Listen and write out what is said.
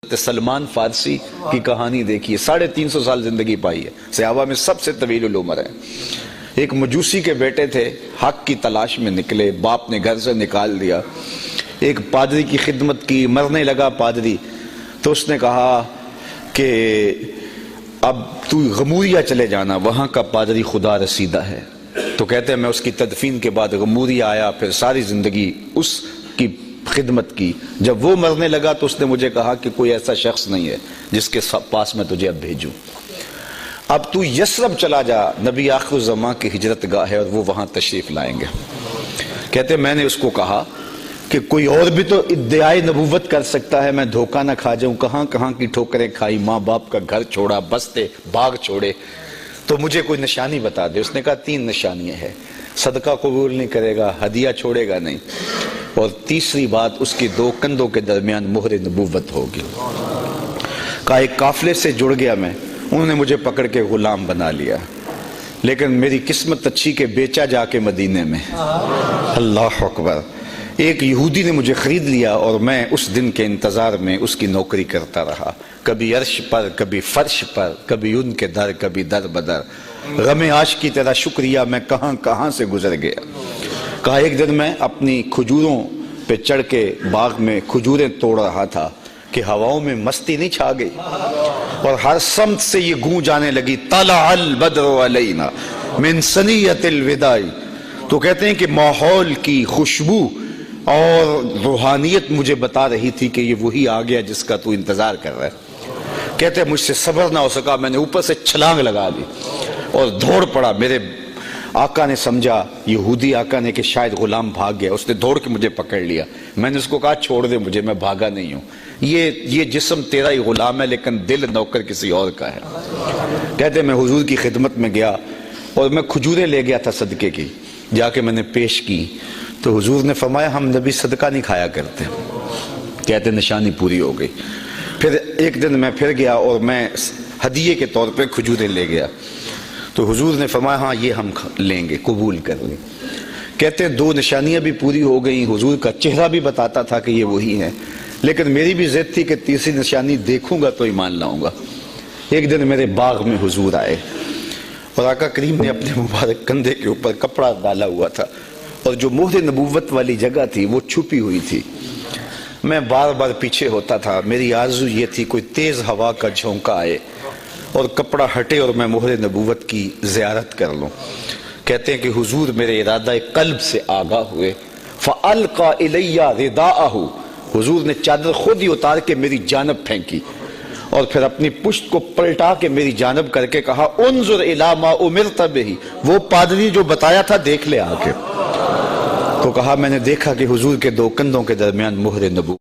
سلمان فارسی کی کہانی دیکھیے، 350 سال زندگی پائی ہے، صحابہ میں سب سے طویل العمر ہے۔ ایک مجوسی کے بیٹے تھے، حق کی تلاش میں نکلے، باپ نے گھر سے نکال دیا، ایک پادری کی خدمت کی، مرنے لگا پادری، تو اس نے کہا کہ اب تو غموریہ چلے جانا، وہاں کا پادری خدا رسیدہ ہے۔ تو کہتے ہیں میں اس کی تدفین کے بعد غموریہ آیا، پھر ساری زندگی اس کی خدمت کی۔ جب وہ مرنے لگا تو اس نے مجھے کہا کہ کوئی ایسا شخص نہیں ہے جس کے پاس میں تجھے اب بھیجوں، اب تو یثرب چلا جا، نبی آخر الزمان کی ہجرت گاہ ہے اور وہ وہاں تشریف لائیں گے۔ کہتے میں نے اس کو کہا کہ کوئی اور بھی تو ادعائے نبوت کر سکتا ہے، میں دھوکہ نہ کھا جاؤں، کہاں کہاں کی ٹھوکریں کھائی، ماں باپ کا گھر چھوڑا، بستے باغ چھوڑے، تو مجھے کوئی نشانی بتا دے۔ اس نے کہا 3 نشانیاں ہیں، صدقہ قبول نہیں کرے گا، ہدیہ چھوڑے گا نہیں، اور تیسری بات اس کی 2 کندھوں کے درمیان مہر نبوت ہوگی۔ کہا ایک قافلے سے جڑ گیا میں، انہوں نے مجھے پکڑ کے غلام بنا لیا، لیکن میری قسمت اچھی کہ بیچا جا کے مدینے میں، اللہ اکبر، ایک یہودی نے مجھے خرید لیا اور میں اس دن کے انتظار میں اس کی نوکری کرتا رہا، کبھی عرش پر، کبھی فرش پر، کبھی ان کے در، کبھی در بدر، غم عاشقی تیرا شکریہ میں کہاں کہاں سے گزر گیا۔ کہا ایک دن میں اپنی کھجوروں پہ چڑھ کے باغ میں کھجوریں توڑ رہا تھا کہ ہواؤں میں مستی نہیں چھا گئی اور ہر سمت سے یہ گونج آنے لگی، طلع البدر علینا من ثنیۃ الوداع۔ تو کہتے ہیں کہ ماحول کی خوشبو اور روحانیت مجھے بتا رہی تھی کہ یہ وہی آ گیا جس کا تو انتظار کر رہا ہے۔ کہتے ہیں مجھ سے صبر نہ ہو سکا، میں نے اوپر سے چھلانگ لگا دی اور دوڑ پڑا۔ میرے آقا نے سمجھا، یہودی آقا نے، کہ شاید غلام بھاگ گیا، اس نے دوڑ کے مجھے پکڑ لیا۔ میں نے اس کو کہا چھوڑ دے مجھے، میں بھاگا نہیں ہوں، یہ جسم تیرا ہی غلام ہے لیکن دل نوکر کسی اور کا ہے۔ کہتے ہیں میں حضور کی خدمت میں گیا اور میں کھجوریں لے گیا تھا صدقے کی، جا کے میں نے پیش کی تو حضور نے فرمایا ہم نبی صدقہ نہیں کھایا کرتے۔ کہتے نشانی پوری ہو گئی۔ پھر ایک دن میں پھر گیا اور میں ہدیے کے طور پہ کھجوریں لے گیا تو حضور نے فرمایا ہاں یہ ہم لیں گے، قبول کر لیں۔ کہتے ہیں 2 نشانیاں بھی پوری ہو گئیں، حضور کا چہرہ بھی بتاتا تھا کہ یہ وہی ہیں، لیکن میری بھی ضد تھی کہ تیسری نشانی دیکھوں گا تو ایمان لاؤں گا۔ ایک دن میرے باغ میں حضور آئے اور آقا کریم نے اپنے مبارک کندھے کے اوپر کپڑا ڈالا ہوا تھا اور جو مہر نبوت والی جگہ تھی وہ چھپی ہوئی تھی۔ میں بار بار پیچھے ہوتا تھا، میری آرزو یہ تھی کوئی تیز ہوا کا جھونکا آئے اور کپڑا ہٹے اور میں مہر نبوت کی زیارت کر لوں۔ کہتے ہیں کہ حضور میرے ارادہ قلب سے آگاہ ہوئے، فَأَلْقَى إِلَيَّ رِدَاءَهُ، حضور نے چادر خود ہی اتار کے میری جانب پھینکی اور پھر اپنی پشت کو پلٹا کے میری جانب کر کے کہا انظر إِلَى مَا أُمِرْتَ بِهِ، وہ پادری جو بتایا تھا دیکھ لے آ کے۔ تو کہا میں نے دیکھا کہ حضور کے 2 کندھوں کے درمیان مہر نبوت